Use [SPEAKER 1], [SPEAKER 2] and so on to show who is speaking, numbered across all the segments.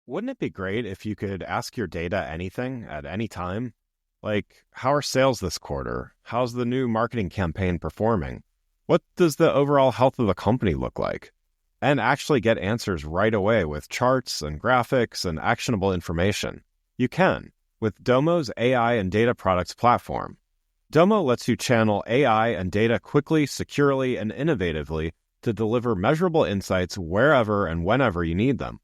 [SPEAKER 1] Wouldn't it be great if you could ask your data anything at any time? Like, how are sales this quarter? How's the new marketing campaign performing? What does the overall health of the company look like? And actually get answers right away with charts and graphics and actionable information. You can with Domo's AI and data products platform. Domo lets you channel AI and data quickly, securely, and innovatively to deliver measurable insights wherever and whenever you need them.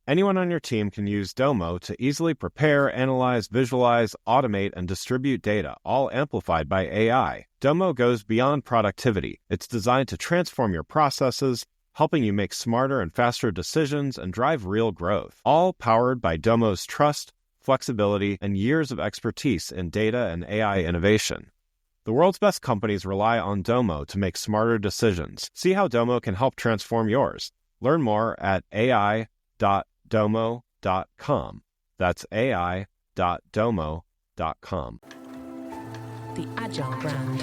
[SPEAKER 1] Anyone on your team can use Domo to easily prepare, analyze, visualize, automate, and distribute data, all amplified by AI. Domo goes beyond productivity. It's designed to transform your processes, helping you make smarter and faster decisions and drive real growth. All powered by Domo's trust, flexibility, and years of expertise in data and AI innovation. The world's best companies rely on Domo to make smarter decisions. See how Domo can help transform yours. Learn more at ai.domo.com. That's ai.domo.com.
[SPEAKER 2] The Agile Brand.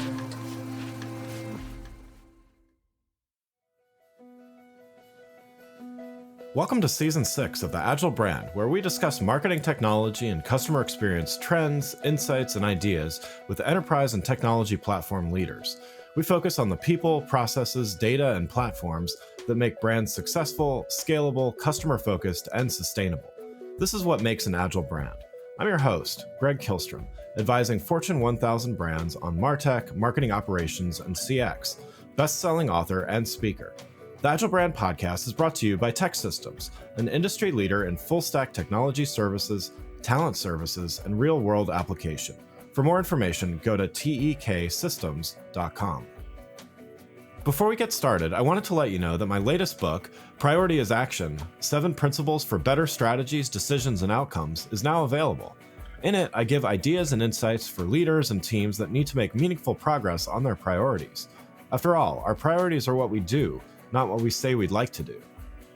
[SPEAKER 3] Welcome to Season 6 of the Agile Brand, where we discuss marketing technology and customer experience trends, insights, and ideas with enterprise and technology platform leaders. We focus on the people, processes, data, and platforms that make brands successful, scalable, customer-focused, and sustainable. This is what makes an Agile brand. I'm your host, Greg Kihlstrom, advising Fortune 1000 brands on MarTech, marketing operations, and CX, best-selling author and speaker. The Agile Brand Podcast is brought to you by TEKsystems, an industry leader in full-stack technology services, talent services, and real-world application. For more information, go to teksystems.com. Before we get started, I wanted to let you know that my latest book, Priority is Action: 7 Principles for Better Strategies, Decisions, and Outcomes, is now available. In it, I give ideas and insights for leaders and teams that need to make meaningful progress on their priorities. After all, our priorities are what we do, not what we say we'd like to do.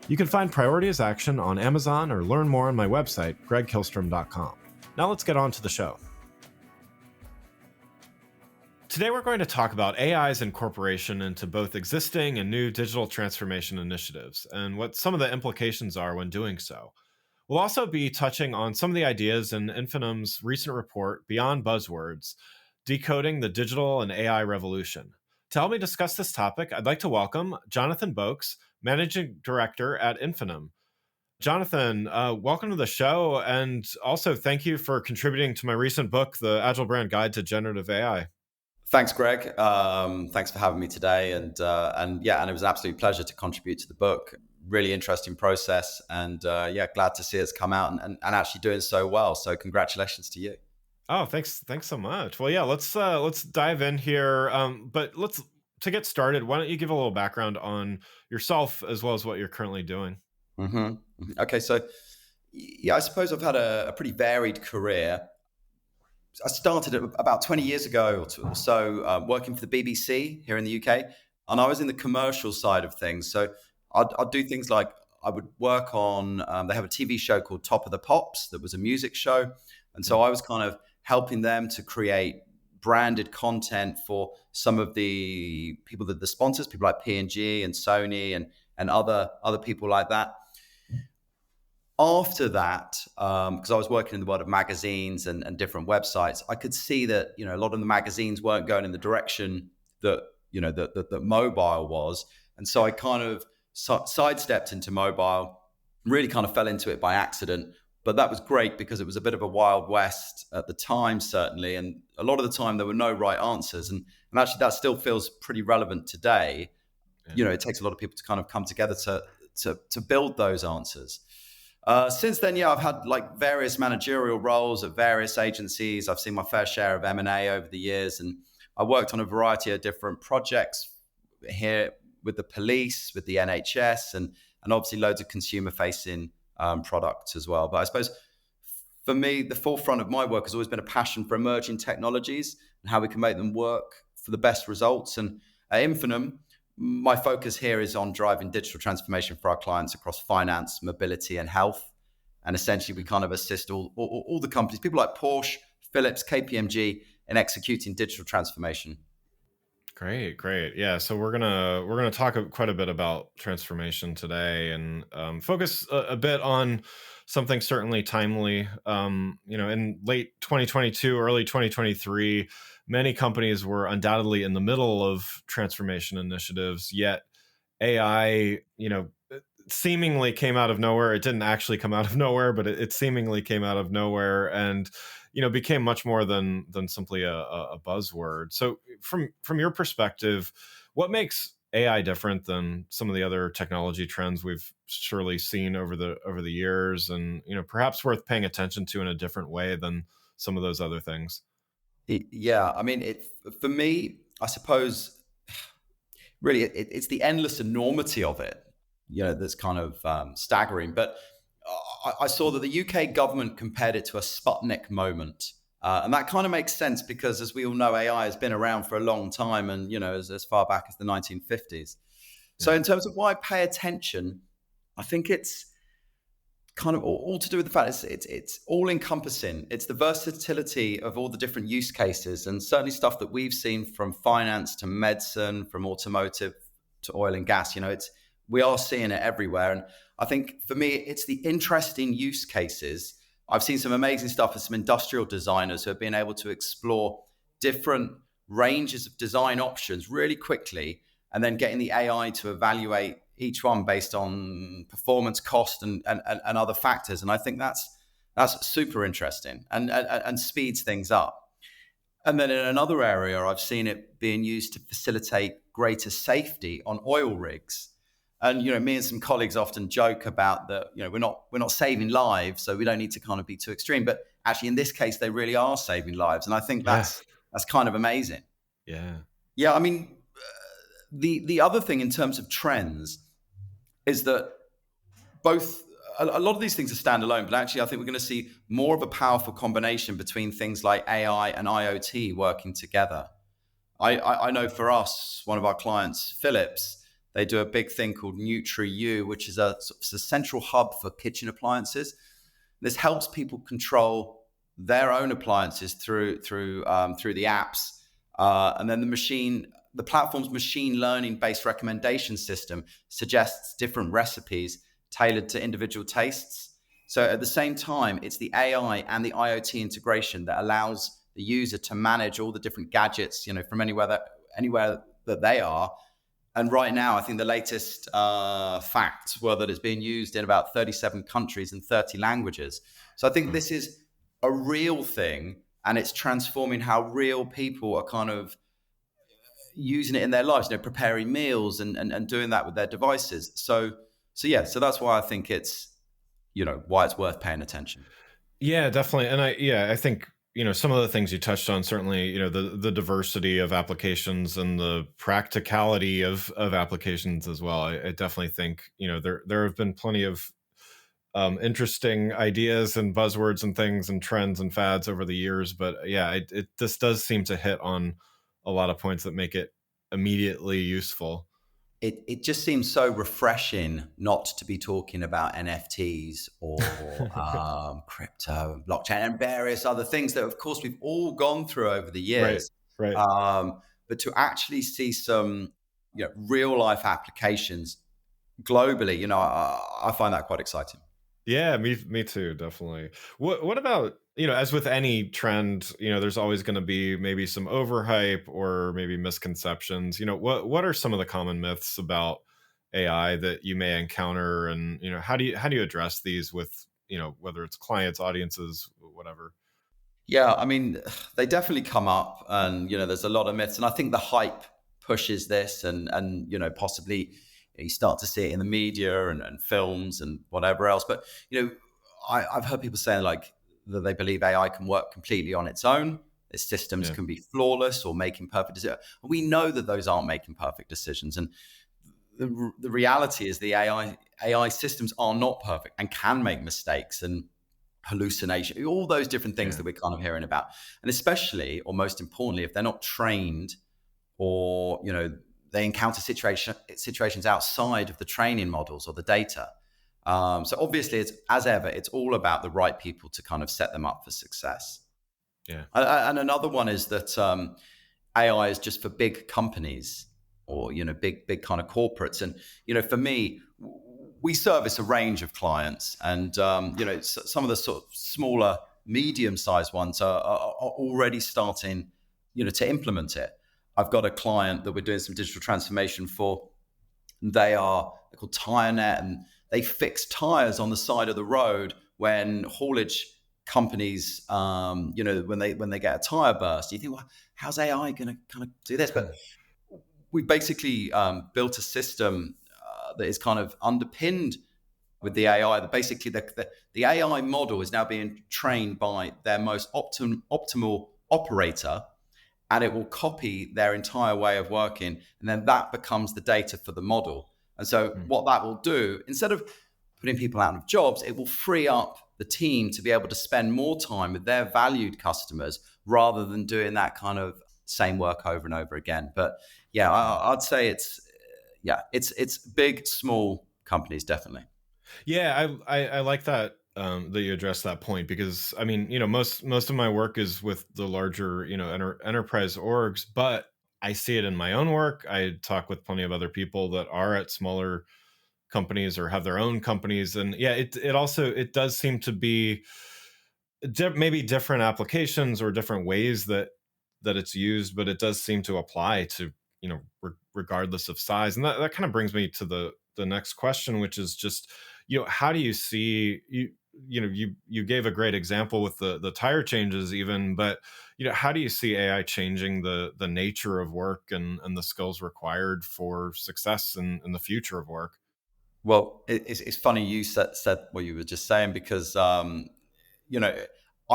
[SPEAKER 3] You can find Priority is Action on Amazon or learn more on my website, gregkihlstrom.com. Now let's get on to the show. Today we're going to talk about AI's incorporation into both existing and new digital transformation initiatives and what some of the implications are when doing so. We'll also be touching on some of the ideas in Infinum's recent report, Beyond Buzzwords, Decoding the Digital and AI Revolution. To help me discuss this topic, I'd like to welcome Jonathan Boakes, Managing Director at Infinum. Jonathan, welcome to the show, and also thank you for contributing to my recent book, The Agile Brand Guide to Generative AI.
[SPEAKER 4] Thanks, Greg. Thanks for having me today, and it was an absolute pleasure to contribute to the book. Really interesting process, and glad to see it's come out and actually doing so well. So congratulations to you.
[SPEAKER 3] Oh, thanks so much. Well, yeah, let's dive in here. But to get started, why don't you give a little background on yourself as well as what you're currently doing?
[SPEAKER 4] Okay, so I suppose I've had a pretty varied career. I started about 20 years ago or so working for the BBC here in the UK, and I was in the commercial side of things. So I'd do things like I would work on, they have a TV show called Top of the Pops that was a music show. And so I was kind of helping them to create branded content for some of the people, the sponsors, people like P&G and Sony and other people like that. After that, because I was working in the world of magazines and different websites, I could see that, a lot of the magazines weren't going in the direction that mobile was. And so I kind of sidestepped into mobile, really kind of fell into it by accident. But that was great because it was a bit of a wild west at the time, certainly. And a lot of the time there were no right answers. And actually that still feels pretty relevant today. Yeah. It takes a lot of people to kind of come together to build those answers. Since then, I've had like various managerial roles at various agencies. I've seen my fair share of M&A over the years. And I worked on a variety of different projects here with the police, with the NHS, and obviously loads of consumer-facing products as well. But I suppose for me, the forefront of my work has always been a passion for emerging technologies and how we can make them work for the best results. And at Infinum, my focus here is on driving digital transformation for our clients across finance, mobility, and health. And essentially, we kind of assist all the companies, people like Porsche, Philips, KPMG, in executing digital transformation.
[SPEAKER 3] Great, great. Yeah, so we're gonna talk quite a bit about transformation today, and focus a bit on something certainly timely. In late 2022, early 2023, many companies were undoubtedly in the middle of transformation initiatives. Yet AI, seemingly came out of nowhere. It didn't actually come out of nowhere, but it seemingly came out of nowhere, and became much more than simply a buzzword. So from your perspective, what makes AI different than some of the other technology trends we've surely seen over the years, and perhaps worth paying attention to in a different way than some of those other things?
[SPEAKER 4] Yeah, I mean, for me, I suppose really it's the endless enormity of it, that's kind of staggering. But I saw that the UK government compared it to a Sputnik moment. And that kind of makes sense because, as we all know, AI has been around for a long time, and as far back as the 1950s. So,
[SPEAKER 3] Yeah.
[SPEAKER 4] in terms of why pay attention, I think it's kind of all to do with the fact it's all encompassing. It's the versatility of all the different use cases, and certainly stuff that we've seen from finance to medicine, from automotive to oil and gas. We are seeing it everywhere, and I think for me, it's the interesting use cases. I've seen some amazing stuff with some industrial designers who have been able to explore different ranges of design options really quickly, and then getting the AI to evaluate each one based on performance, cost, and other factors. And I think that's super interesting, and speeds things up. And then in another area, I've seen it being used to facilitate greater safety on oil rigs. And me and some colleagues often joke about that. We're not saving lives, so we don't need to kind of be too extreme. But actually, in this case, they really are saving lives, and I think
[SPEAKER 3] Yeah.
[SPEAKER 4] that's kind of amazing.
[SPEAKER 3] Yeah.
[SPEAKER 4] Yeah, I mean, the other thing in terms of trends is that both a lot of these things are standalone, but actually I think we're going to see more of a powerful combination between things like AI and IoT working together. I know for us, one of our clients, Philips, they do a big thing called NutriU, which is a central hub for kitchen appliances. This helps people control their own appliances through the apps, and then the platform's machine learning based recommendation system suggests different recipes tailored to individual tastes. So at the same time, it's the AI and the IoT integration that allows the user to manage all the different gadgets, from anywhere that they are. And right now, I think the latest facts were that it's being used in about 37 countries and 30 languages. So I think this is a real thing, and it's transforming how real people are kind of using it in their lives, preparing meals and doing that with their devices. So that's why I think it's, why it's worth paying attention.
[SPEAKER 3] Yeah, definitely. And I think, some of the things you touched on, certainly, the diversity of applications and the practicality of applications as well. I definitely think, there have been plenty of interesting ideas and buzzwords and things and trends and fads over the years. But yeah, this does seem to hit on a lot of points that make it immediately useful.
[SPEAKER 4] It just seems so refreshing not to be talking about NFTs or crypto and blockchain and various other things that, of course, we've all gone through over the
[SPEAKER 3] Right.
[SPEAKER 4] years.
[SPEAKER 3] Right.
[SPEAKER 4] But to actually see some, real life applications globally, I find that quite exciting.
[SPEAKER 3] Yeah, me too, definitely. What about, as with any trend, there's always going to be maybe some overhype or maybe misconceptions. What are some of the common myths about AI that you may encounter, and how do you address these with, whether it's clients, audiences, whatever?
[SPEAKER 4] Yeah, I mean, they definitely come up, and there's a lot of myths, and I think the hype pushes this, and possibly you start to see it in the media and films and whatever else. But I've heard people saying like that they believe AI can work completely on its own. Its systems
[SPEAKER 3] Yeah.
[SPEAKER 4] can be flawless or making perfect decisions. We know that those aren't making perfect decisions, and the reality is the AI systems are not perfect and can make mistakes and hallucination, all those different things
[SPEAKER 3] Yeah.
[SPEAKER 4] that we're kind of hearing about. And especially, or most importantly, if they're not trained, or they encounter situations outside of the training models or the data. So obviously, it's, as ever, it's all about the right people to kind of set them up for success.
[SPEAKER 3] Yeah.
[SPEAKER 4] And another one is that AI is just for big companies or, big kind of corporates. And, for me, we service a range of clients, and, some of the sort of smaller, medium-sized ones are already starting, to implement it. I've got a client that we're doing some digital transformation for. They're called TireNet, and they fix tires on the side of the road when haulage companies, when they get a tire burst. You think, well, how's AI going to kind of do this? But we basically built a system that is kind of underpinned with the AI. That basically the AI model is now being trained by their most optimal operator, and it will copy their entire way of working, and then that becomes the data for the model. And so what that will do, instead of putting people out of jobs, it will free up the team to be able to spend more time with their valued customers rather than doing that kind of same work over and over again. But yeah, I'd say it's big, small companies, definitely.
[SPEAKER 3] Yeah, I like that that you addressed that point, because I mean, most of my work is with the larger, enterprise orgs, but I see it in my own work. I talk with plenty of other people that are at smaller companies or have their own companies, and yeah, it does seem to be maybe different applications or different ways that it's used, but it does seem to apply to, regardless of size. And that kind of brings me to the next question, which is just, how do you see you gave a great example with the tire changes even, but how do you see AI changing the nature of work and the skills required for success in the future of work?
[SPEAKER 4] Well, it's funny you said what you were just saying, because I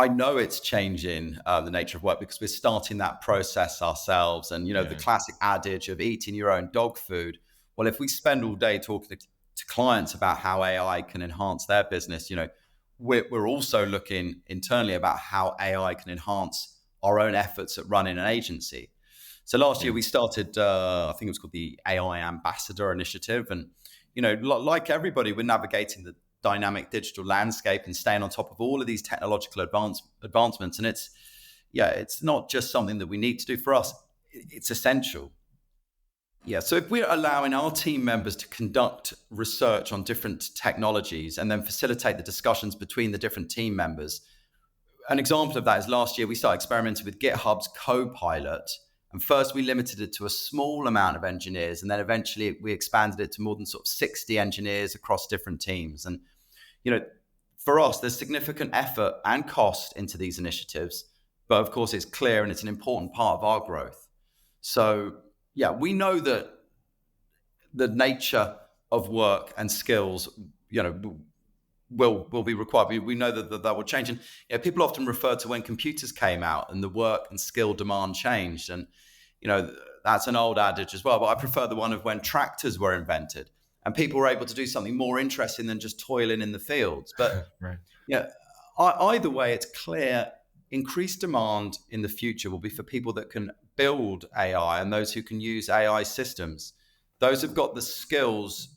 [SPEAKER 4] know it's changing the nature of work because we're starting that process ourselves. And the classic adage of eating your own dog food. Well, if we spend all day talking to clients about how AI can enhance their business, we're also looking internally about how AI can enhance our own efforts at running an agency. So last year we started, I think it was called the AI Ambassador Initiative. And, like everybody, we're navigating the dynamic digital landscape and staying on top of all of these technological advancements. And it's not just something that we need to do for us. It's essential. Yeah. So if we're allowing our team members to conduct research on different technologies and then facilitate the discussions between the different team members, an example of that is last year we started experimenting with GitHub's Copilot. And first we limited it to a small amount of engineers, and then eventually we expanded it to more than sort of 60 engineers across different teams. And, for us, there's significant effort and cost into these initiatives, but of course it's clear and it's an important part of our growth. So yeah, we know that the nature of work and skills, will be required. We know that will change. And people often refer to when computers came out and the work and skill demand changed. And, that's an old adage as well, but I prefer the one of when tractors were invented and people were able to do something more interesting than just toiling in the fields. But
[SPEAKER 3] right.
[SPEAKER 4] Either way, it's clear increased demand in the future will be for people that can build AI and those who can use AI systems. Those who've got the skills,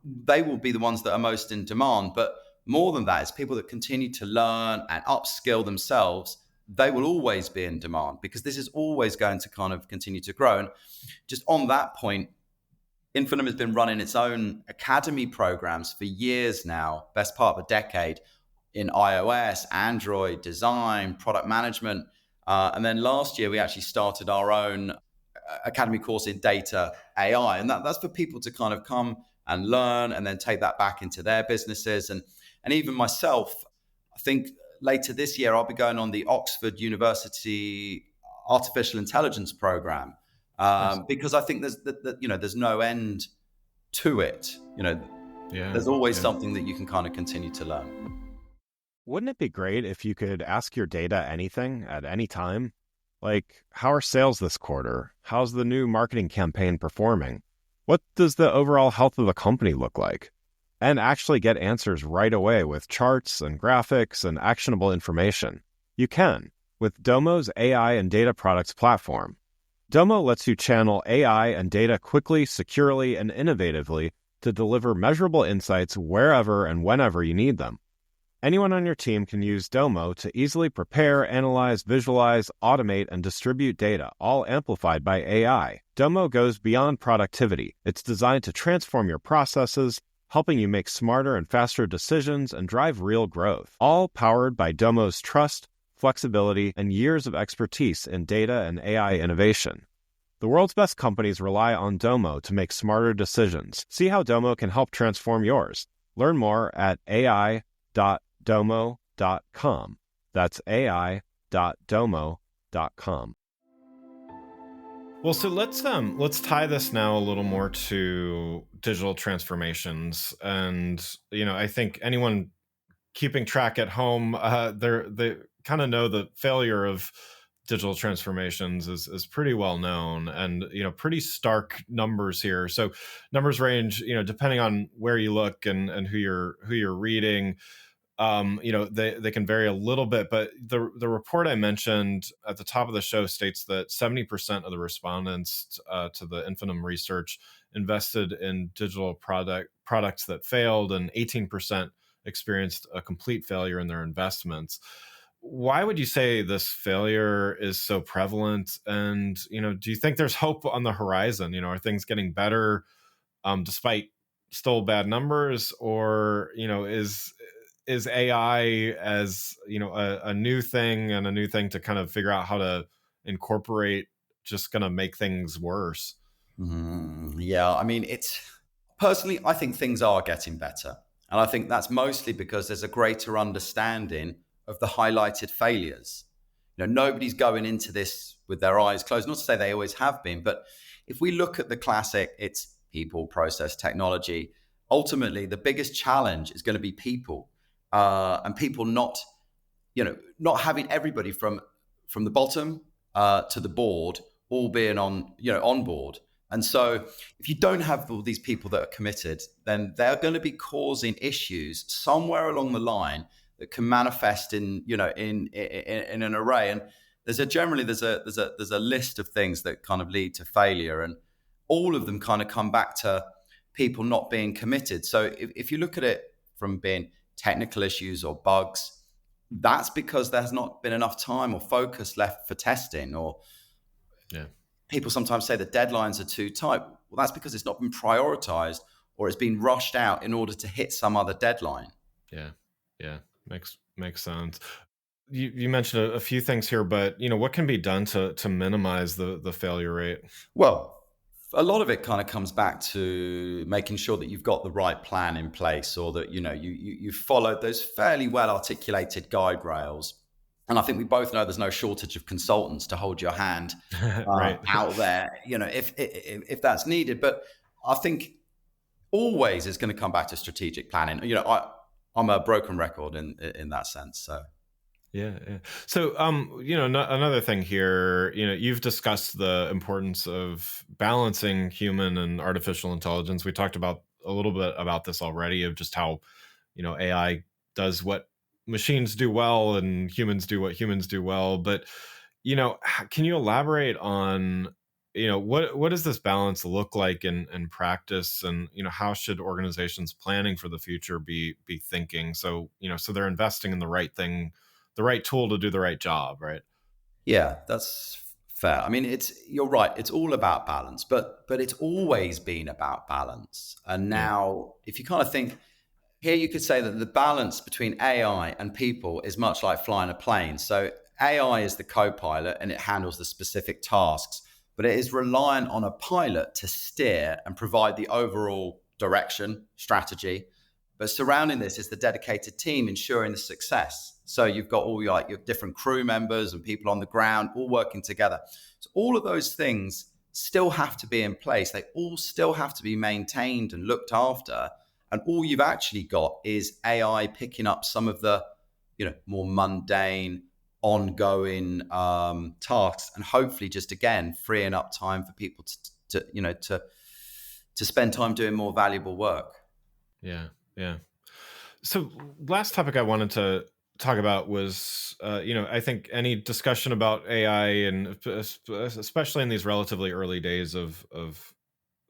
[SPEAKER 4] they will be the ones that are most in demand. But more than that, it's people that continue to learn and upskill themselves. They will always be in demand because this is always going to kind of continue to grow. And just on that point, Infinum has been running its own academy programs for years now, best part of a decade, in iOS, Android, design, product management. And then last year, we actually started our own academy course in data AI. And that's for people to kind of come and learn and then take that back into their businesses. And even myself, I think later this year, I'll be going on the Oxford University Artificial Intelligence program because I think there's no end to it. There's always something that you can kind of continue to learn.
[SPEAKER 1] Wouldn't it be great if you could ask your data anything at any time? Like, how are sales this quarter? How's the new marketing campaign performing? What does the overall health of the company look like? And actually get answers right away with charts and graphics and actionable information. You can with Domo's AI and data products platform. Domo lets you channel AI and data quickly, securely, and innovatively to deliver measurable insights wherever and whenever you need them. Anyone on your team can use Domo to easily prepare, analyze, visualize, automate, and distribute data, all amplified by AI. Domo goes beyond productivity. It's designed to transform your processes, helping you make smarter and faster decisions and drive real growth. All powered by Domo's trust, flexibility, and years of expertise in data and AI innovation. The world's best companies rely on Domo to make smarter decisions. See how Domo can help transform yours. Learn more at ai.domo.com. That's ai.domo.com.
[SPEAKER 3] Well, so let's tie this now a little more to digital transformations, and I think anyone keeping track at home, they kind of know the failure of digital transformations is pretty well known, and pretty stark numbers here. So numbers range, depending on where you look and who you're reading. They can vary a little bit, but the report I mentioned at the top of the show states that 70% of the respondents to the Infinum research invested in digital products that failed, and 18% experienced a complete failure in their investments. Why would you say this failure is so prevalent? And do you think there's hope on the horizon? Are things getting better despite still bad numbers, or is AI as a new thing, and a new thing to kind of figure out how to incorporate, just going to make things worse?
[SPEAKER 4] Yeah, I mean, personally, I think things are getting better, and I think that's mostly because there's a greater understanding of the highlighted failures. Nobody's going into this with their eyes closed. Not to say they always have been, but if we look at the classic, it's people, process, technology. Ultimately, the biggest challenge is going to be people. And people not having everybody from the bottom to the board all being on board. And so if you don't have all these people that are committed, then they're going to be causing issues somewhere along the line that can manifest in an array. And there's a list of things that kind of lead to failure, and all of them kind of come back to people not being committed. So if you look at it from being technical issues or bugs, that's because there's not been enough time or focus left for testing. Or people sometimes say the deadlines are too tight. Well, that's because it's not been prioritized, or it's been rushed out in order to hit some other deadline.
[SPEAKER 3] Yeah, makes sense. You mentioned a few things here, but what can be done to minimize the failure rate?
[SPEAKER 4] Well, a lot of it kind of comes back to making sure that you've got the right plan in place, or that you followed those fairly well articulated guide rails. And I think we both know there's no shortage of consultants to hold your hand
[SPEAKER 3] right
[SPEAKER 4] out there, if that's needed. But I think always is going to come back to strategic planning. I'm a broken record in that sense. So.
[SPEAKER 3] Yeah. So, another thing here, you've discussed the importance of balancing human and artificial intelligence. We talked about a little bit about this already, of just how, AI does what machines do well and humans do what humans do well. But, can you elaborate on, what does this balance look like in practice? And, how should organizations planning for the future be thinking? So, so they're investing in the right thing, the right tool to do the right job, right?
[SPEAKER 4] Yeah, that's fair. I mean, you're right. It's all about balance, but it's always been about balance. And now, if you kind of think here, you could say that the balance between AI and people is much like flying a plane. So AI is the co-pilot, and it handles the specific tasks, but it is reliant on a pilot to steer and provide the overall direction, strategy. But surrounding this is the dedicated team ensuring the success. So you've got all your different crew members and people on the ground all working together. So all of those things still have to be in place. They all still have to be maintained and looked after. And all you've actually got is AI picking up some of the, more mundane, ongoing tasks, and hopefully just again freeing up time for people to spend time doing more valuable work.
[SPEAKER 3] Yeah. So last topic I wanted to talk about was, I think any discussion about AI, and especially in these relatively early days of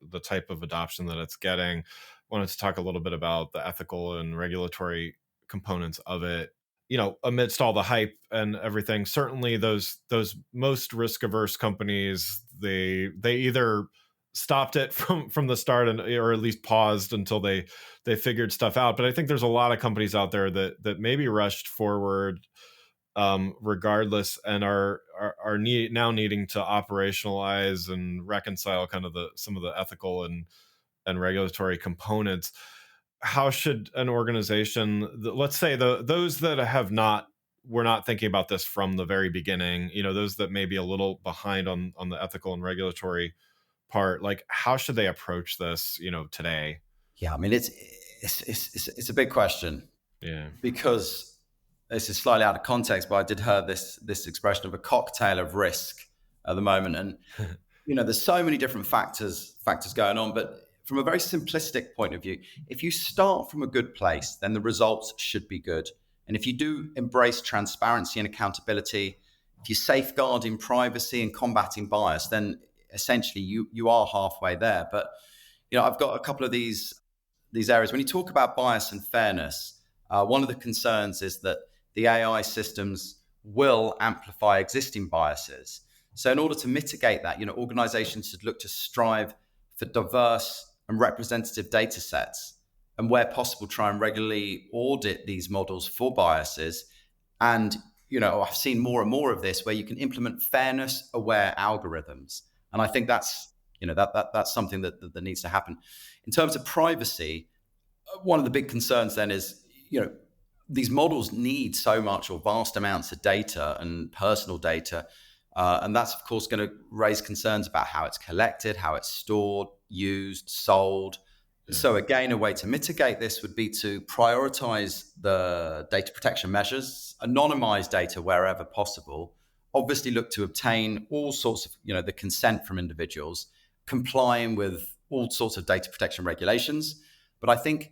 [SPEAKER 3] the type of adoption that it's getting, wanted to talk a little bit about the ethical and regulatory components of it. Amidst all the hype and everything, certainly those most risk averse companies, they either stopped it from the start, or at least paused until they figured stuff out. But I think there's a lot of companies out there that maybe rushed forward regardless, and are now needing to operationalize and reconcile kind of some of the ethical and regulatory components. How should an organization, let's say those that were not thinking about this from the very beginning, those that may be a little behind on the ethical and regulatory part, like how should they approach this, today?
[SPEAKER 4] Yeah, I mean, it's a big question.
[SPEAKER 3] Yeah,
[SPEAKER 4] because this is slightly out of context, but I did hear this expression of a cocktail of risk at the moment, and there's so many different factors going on. But from a very simplistic point of view, if you start from a good place, then the results should be good. And if you do embrace transparency and accountability, if you're safeguarding privacy and combating bias, then essentially you are halfway there. But I've got a couple of these areas. When you talk about bias and fairness, one of the concerns is that the AI systems will amplify existing biases. So in order to mitigate that, organizations should look to strive for diverse and representative data sets, and where possible, try and regularly audit these models for biases. And, I've seen more and more of this where you can implement fairness-aware algorithms. And I think that's, that's something that needs to happen. In terms of privacy, one of the big concerns then is, these models need so much or vast amounts of data and personal data. And that's, of course, going to raise concerns about how it's collected, how it's stored, used, sold. Yeah. So again, a way to mitigate this would be to prioritize the data protection measures, anonymize data wherever possible, obviously look to obtain all sorts of, the consent from individuals, complying with all sorts of data protection regulations. But I think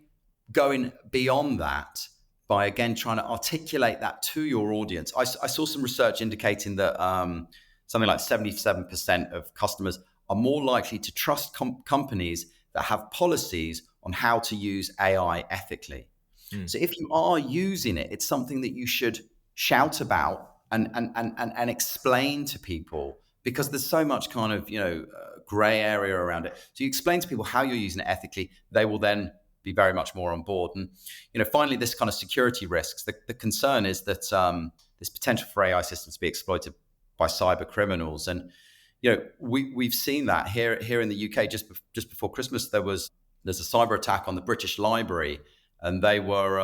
[SPEAKER 4] going beyond that, by again trying to articulate that to your audience. I saw some research indicating that something like 77% of customers are more likely to trust companies that have policies on how to use AI ethically. So if you are using it, it's something that you should shout about and explain to people, because there's so much kind of gray area around it. So you explain to people how you're using it ethically, they will then be very much more on board. And finally, this kind of security risks. The concern is that there's potential for AI systems to be exploited by cyber criminals, and we've seen that here in the UK. Just before Christmas, there's a cyber attack on the British Library, and they were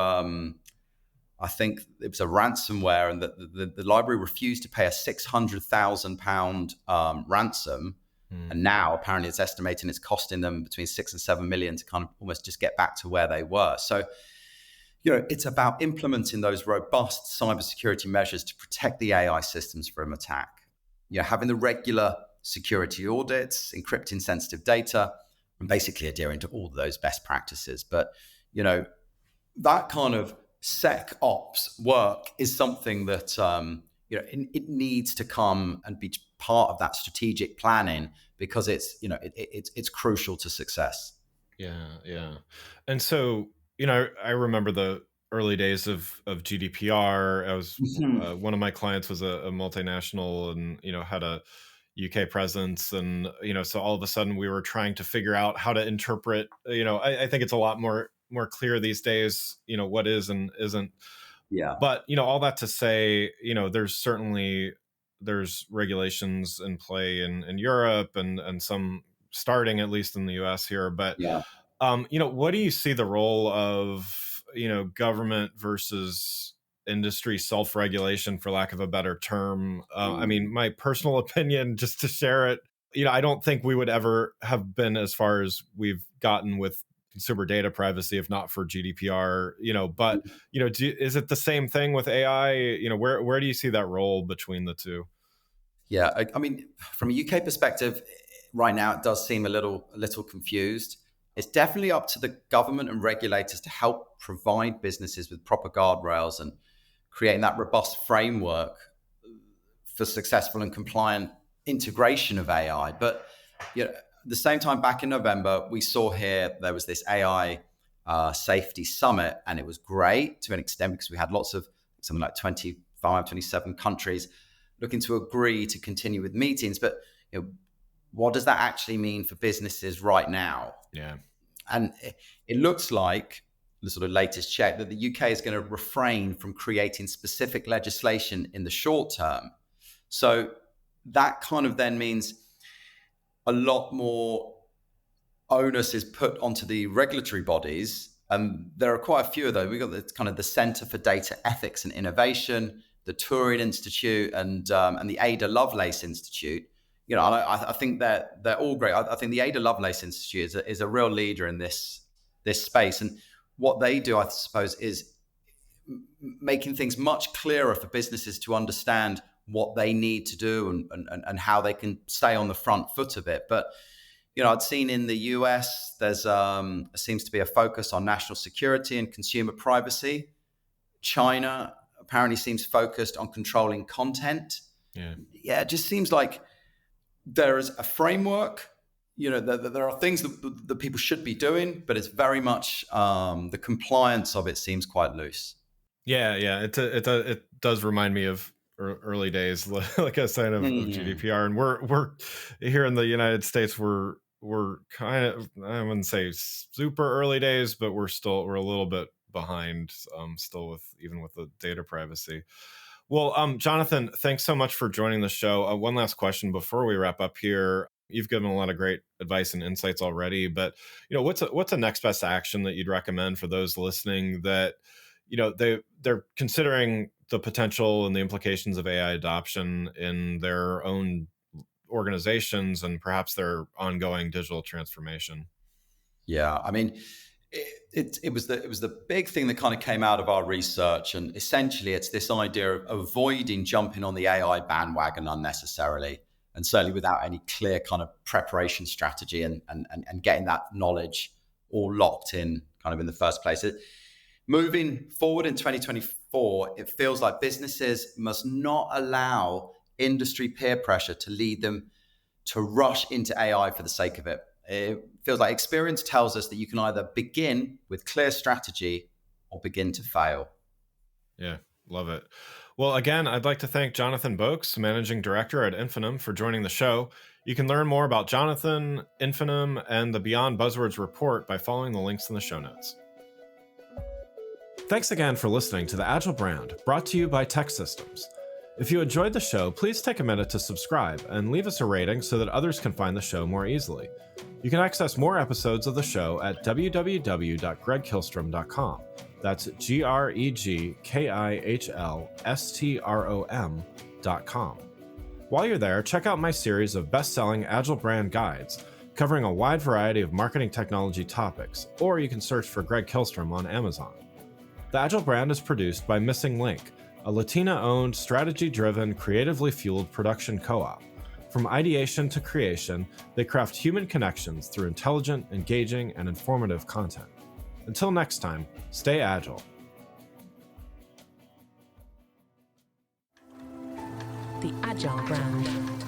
[SPEAKER 4] I think it was a ransomware, and the library refused to pay a £600,000 ransom. And now apparently it's estimating it's costing them between 6 and 7 million to kind of almost just get back to where they were. So, it's about implementing those robust cybersecurity measures to protect the AI systems from attack. Having the regular security audits, encrypting sensitive data, and basically adhering to all of those best practices. But, that kind of SecOps work is something that, it needs to come and be part of that strategic planning, because it's crucial to success.
[SPEAKER 3] Yeah. And so, I remember the early days of GDPR. I was one of my clients was a multinational, and had a UK presence, and so all of a sudden we were trying to figure out how to interpret. I think it's a lot more clear these days. What is and isn't.
[SPEAKER 4] Yeah.
[SPEAKER 3] But all that to say, there's regulations in play in Europe, and some starting at least in the US here. But
[SPEAKER 4] yeah.
[SPEAKER 3] What do you see the role of government versus industry self-regulation, for lack of a better term? I mean, my personal opinion, just to share it, I don't think we would ever have been as far as we've gotten with consumer data privacy if not for GDPR. But is it the same thing with AI? Where do you see that role between the two?
[SPEAKER 4] Yeah, I mean, from a UK perspective, right now it does seem a little confused. It's definitely up to the government and regulators to help provide businesses with proper guardrails and creating that robust framework for successful and compliant integration of AI. But at the same time, back in November, we saw here there was this AI safety summit, and it was great to an extent because we had lots of something like 25, 27 countries looking to agree to continue with meetings. But what does that actually mean for businesses right now?
[SPEAKER 3] Yeah.
[SPEAKER 4] And it looks like the sort of latest check that the UK is going to refrain from creating specific legislation in the short term. So that kind of then means a lot more onus is put onto the regulatory bodies. And there are quite a few of those. We've got the kind of the Centre for Data Ethics and Innovation, the Turing Institute, and the Ada Lovelace Institute. I think that they're all great. I think the Ada Lovelace Institute is a real leader in this space. And what they do, I suppose, is making things much clearer for businesses to understand what they need to do and how they can stay on the front foot of it. But I'd seen in the US, there's seems to be a focus on national security and consumer privacy. China apparently seems focused on controlling content. Yeah, it just seems like there is a framework. There are things that people should be doing, but it's very much the compliance of it seems quite loose.
[SPEAKER 3] Yeah. It does remind me of early days, like a sign of GDPR, and we're here in the United States. We're kind of, I wouldn't say super early days, but we're a little bit behind still even with the data privacy. Well, Jonathan, thanks so much for joining the show. One last question before we wrap up here. You've given a lot of great advice and insights already, but what's a next best action that you'd recommend for those listening that they're considering the potential and the implications of AI adoption in their own organizations and perhaps their ongoing digital transformation?
[SPEAKER 4] Yeah, I mean, it was the big thing that kind of came out of our research, and essentially it's this idea of avoiding jumping on the AI bandwagon unnecessarily, and certainly without any clear kind of preparation strategy and getting that knowledge all locked in kind of in the first place. Moving forward in 2024, it feels like businesses must not allow industry peer pressure to lead them to rush into AI for the sake of it. It feels like experience tells us that you can either begin with clear strategy or begin to fail.
[SPEAKER 3] Yeah, love it. Well, again, I'd like to thank Jonathan Boakes, Managing Director at Infinum, for joining the show. You can learn more about Jonathan, Infinum, and the Beyond Buzzwords report by following the links in the show notes. Thanks again for listening to the Agile Brand, brought to you by Tech Systems. If you enjoyed the show, please take a minute to subscribe and leave us a rating so that others can find the show more easily. You can access more episodes of the show at www.gregkillstrom.com. That's GregKilstrom.com. While you're there, check out my series of best-selling Agile Brand guides covering a wide variety of marketing technology topics, or you can search for Greg Killstrom on Amazon. The Agile Brand is produced by Missing Link, a Latina-owned, strategy-driven, creatively fueled production co-op. From ideation to creation, they craft human connections through intelligent, engaging, and informative content. Until next time, stay agile.
[SPEAKER 2] The Agile Brand.